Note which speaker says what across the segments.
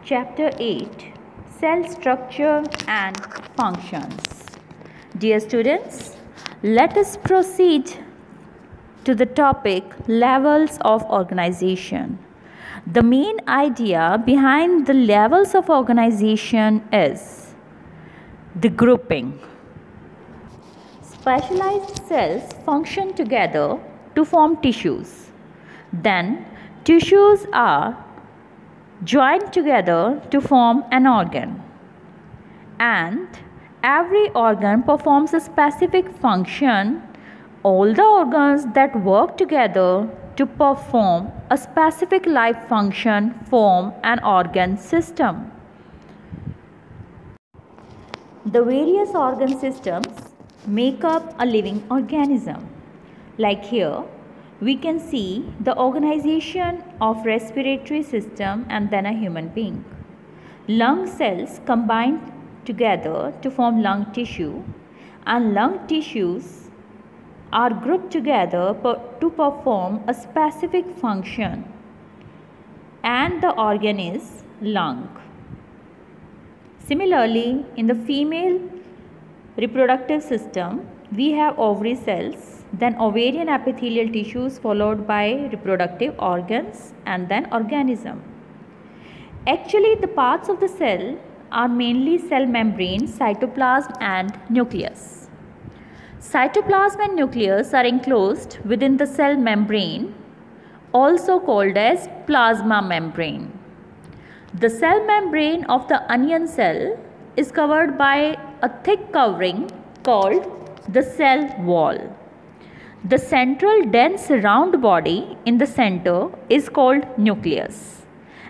Speaker 1: Chapter 8, Cell Structure and Functions. Dear students, let us proceed to the topic Levels of Organization. The main idea behind the levels of organization is the grouping. Specialized cells function together to form tissues. Then, tissues are joined together to form an organ. And every organ performs a specific function. All the organs that work together to perform a specific life function form an organ system. The various organ systems make up a living organism. Like here, we can see the organization of respiratory system and then a human being. Lung cells combine together to form lung tissue, and lung tissues are grouped together to perform a specific function, and the organ is lung. Similarly, in the female reproductive system, we have ovary cells, then ovarian epithelial tissues, followed by reproductive organs and then organism. Actually, the parts of the cell are mainly cell membrane, cytoplasm and nucleus. Cytoplasm and nucleus are enclosed within the cell membrane, also called as plasma membrane. The cell membrane of the onion cell is covered by a thick covering called the cell wall. The central dense round body in the center is called nucleus,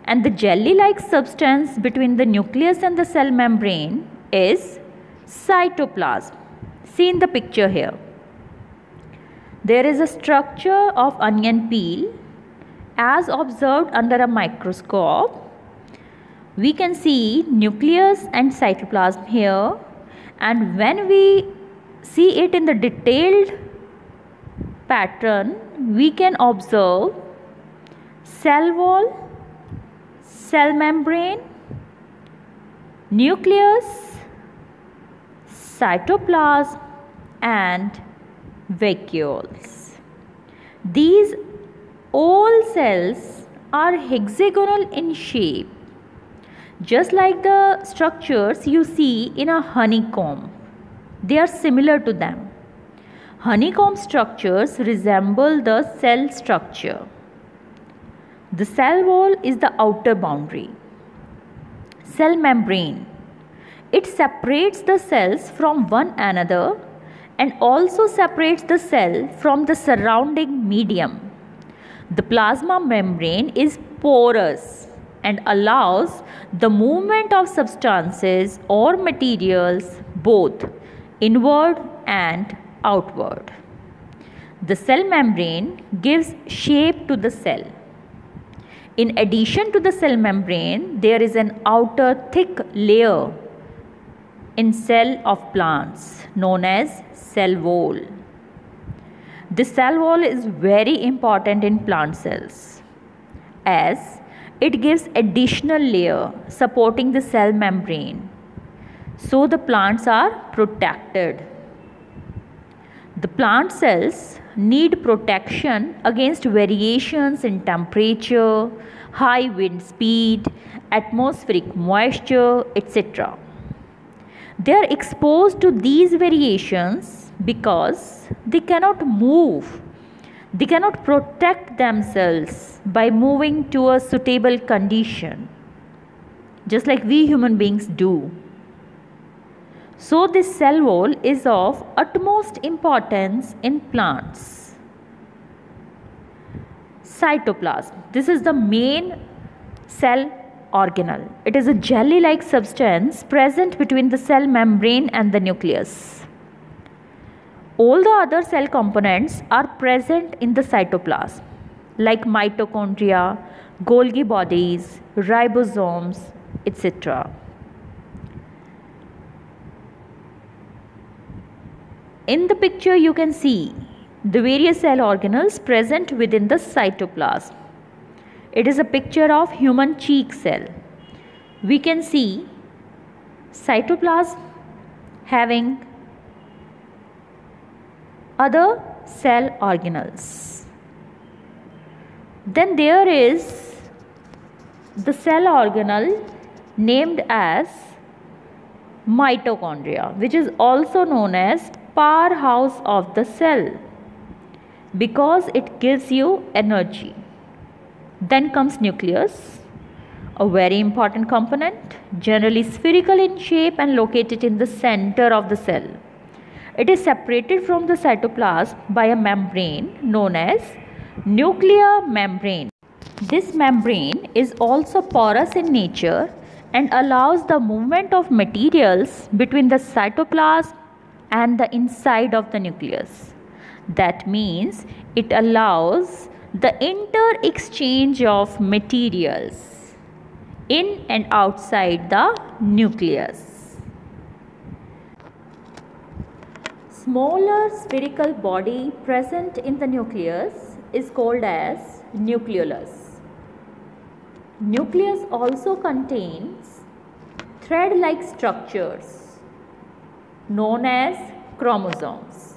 Speaker 1: and the jelly-like substance between the nucleus and the cell membrane is cytoplasm. See in the picture here. There is a structure of onion peel as observed under a microscope. We can see nucleus and cytoplasm here, and when we see it in the detailed pattern, we can observe cell wall, cell membrane, nucleus, cytoplasm and vacuoles. These all cells are hexagonal in shape, just like the structures you see in a honeycomb. They are similar to them. Honeycomb structures resemble the cell structure. The cell wall is the outer boundary. Cell membrane. It separates the cells from one another and also separates the cell from the surrounding medium. The plasma membrane is porous and allows the movement of substances or materials both inward and outward. The cell membrane gives shape to the cell. In addition to the cell membrane, there is an outer thick layer in cell of plants known as cell wall. The cell wall is very important in plant cells as it gives additional layer supporting the cell membrane, so the plants are protected. The plant cells need protection against variations in temperature, high wind speed, atmospheric moisture, etc. They are exposed to these variations because they cannot move. They cannot protect themselves by moving to a suitable condition, just like we human beings do. So this cell wall is of utmost importance in plants. Cytoplasm. This is the main cell organelle. It is a jelly-like substance present between the cell membrane and the nucleus. All the other cell components are present in the cytoplasm, like mitochondria, Golgi bodies, ribosomes, etc. In the picture you can see the various cell organelles present within the cytoplasm. It is a picture of human cheek cell. we can see cytoplasm having other cell organelles. Then there is the cell organelle named as mitochondria, which is also known as powerhouse of the cell because it gives you energy. Then comes nucleus, a very important component, generally spherical in shape and located in the center of the cell. It is separated from the cytoplasm by a membrane known as nuclear membrane. This membrane is also porous in nature and allows the movement of materials between the cytoplasm and the inside of the nucleus. That means it allows the inter-exchange of materials in and outside the nucleus. Smaller spherical body present in the nucleus is called as nucleolus. Nucleus also contains thread-like structures known as chromosomes.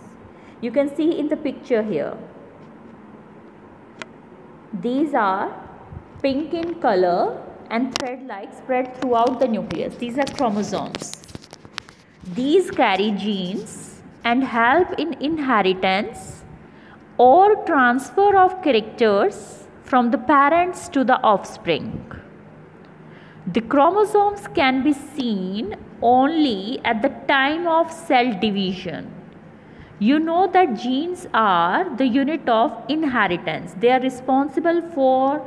Speaker 1: You can see in the picture here. These are pink in color and thread-like spread throughout the nucleus. These are chromosomes. These carry genes and help in inheritance or transfer of characters from the parents to the offspring. The chromosomes can be seen only at the time of cell division. You know that genes are the unit of inheritance. They are responsible for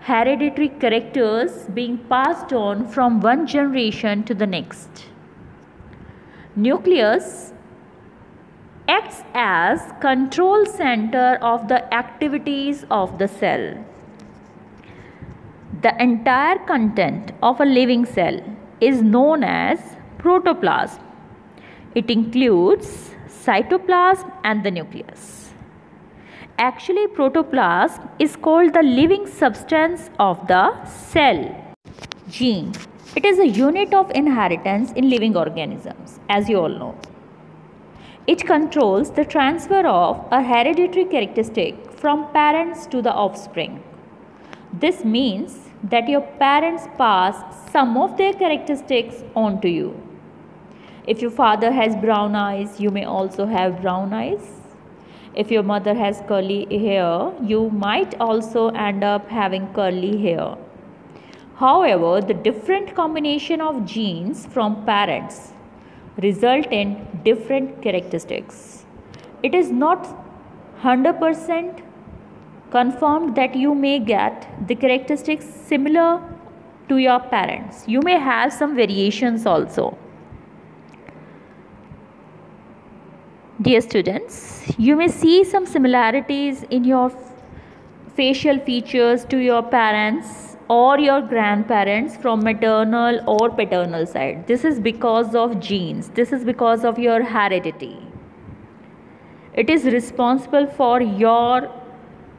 Speaker 1: hereditary characters being passed on from one generation to the next. Nucleus acts as control center of the activities of the cell. The entire content of a living cell is known as protoplasm. It includes cytoplasm and the nucleus. Actually, protoplasm is called the living substance of the cell. Gene. It is a unit of inheritance in living organisms, as you all know. It controls the transfer of a hereditary characteristic from parents to the offspring. This means that your parents pass some of their characteristics on to you. If your father has brown eyes, you may also have brown eyes. If your mother has curly hair, you might also end up having curly hair. However, the different combination of genes from parents result in different characteristics. It is not 100% confirmed that you may get the characteristics similar to your parents. You may have some variations also. Dear students, you may see some similarities in your facial features to your parents or your grandparents from maternal or paternal side. This is because of genes. This is because of your heredity. It is responsible for your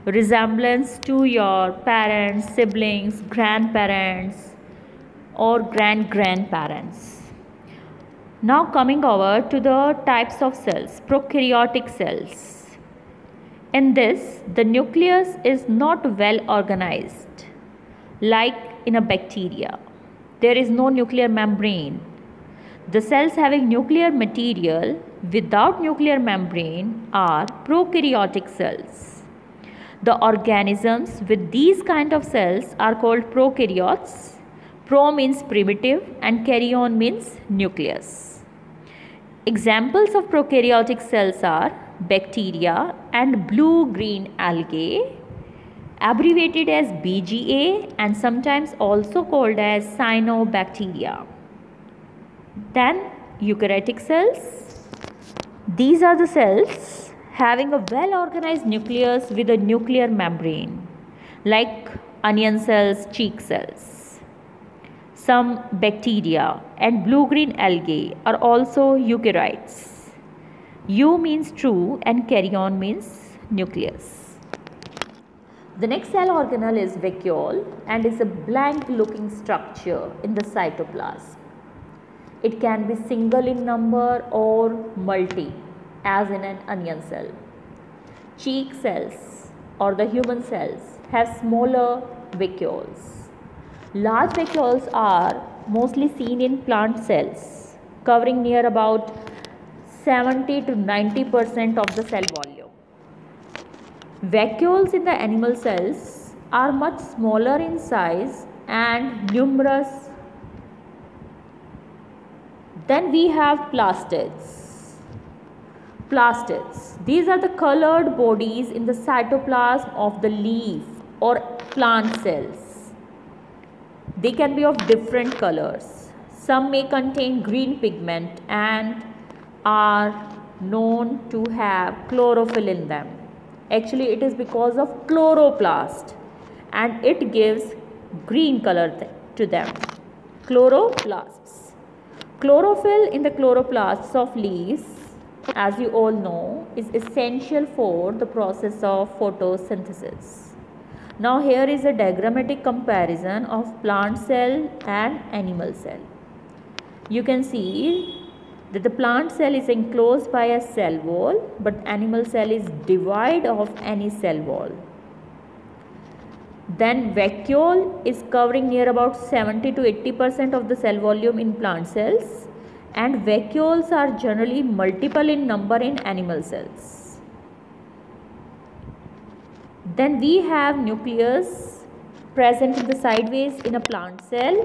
Speaker 1: resemblance to your parents, siblings, grandparents or great-grandparents. Now coming over to the types of cells, prokaryotic cells. In this, the nucleus is not well organized like in a bacteria. There is no nuclear membrane. The cells having nuclear material without nuclear membrane are prokaryotic cells. The organisms with these kind of cells are called prokaryotes. Pro means primitive and karyon means nucleus. Examples of prokaryotic cells are bacteria and blue-green algae, abbreviated as BGA and sometimes also called as cyanobacteria. Then eukaryotic cells. These are the cells having a well-organized nucleus with a nuclear membrane, like onion cells, cheek cells. Some bacteria and blue-green algae are also eukaryotes. U means true and karyon means nucleus. The next cell organelle is vacuole and is a blank looking structure in the cytoplasm. It can be single in number or multi, as in an onion cell. Cheek cells or the human cells have smaller vacuoles. Large vacuoles are mostly seen in plant cells, covering near about 70 to 90% of the cell volume. Vacuoles in the animal cells are much smaller in size and numerous. Then we have plastids. Plastids. These are the colored bodies in the cytoplasm of the leaf or plant cells. They can be of different colors. Some may contain green pigment and are known to have chlorophyll in them. Actually, it is because of chloroplast and it gives green color to them. Chloroplasts. Chlorophyll in the chloroplasts of leaves, as you all know, is essential for the process of photosynthesis. Now here is a diagrammatic comparison of plant cell and animal cell. You can see that the plant cell is enclosed by a cell wall, but animal cell is devoid of any cell wall. Then vacuole is covering near about 70 to 80% of the cell volume in plant cells, and vacuoles are generally multiple in number in animal cells. Then we have nucleus present in the sideways in a plant cell,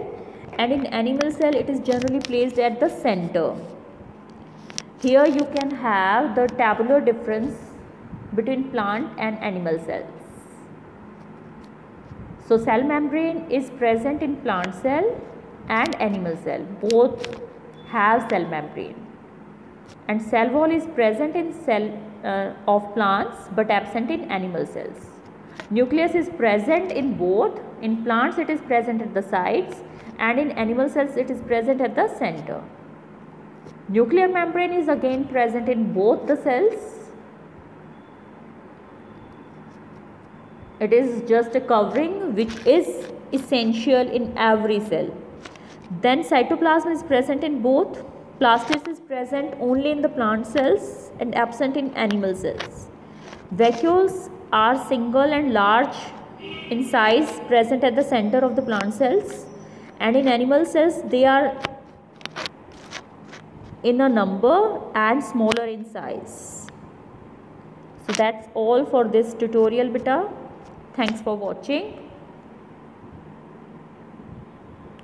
Speaker 1: and in animal cell it is generally placed at the center. Here you can have the tabular difference between plant and animal cells. So cell membrane is present in plant cell and animal cell. Both have cell membrane. And cell wall is present in cell of plants but absent in animal cells. Nucleus is present in both. In plants it is present at the sides, and in animal cells it is present at the center. Nuclear membrane is again present in both the cells. It is just a covering which is essential in every cell. Then cytoplasm is present in both. Plastids is present only in the plant cells and absent in animal cells. Vacuoles are single and large in size, present at the center of the plant cells, and in animal cells they are in a number and smaller in size. So that's all for this tutorial beta. Thanks for watching.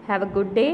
Speaker 1: Have a good day.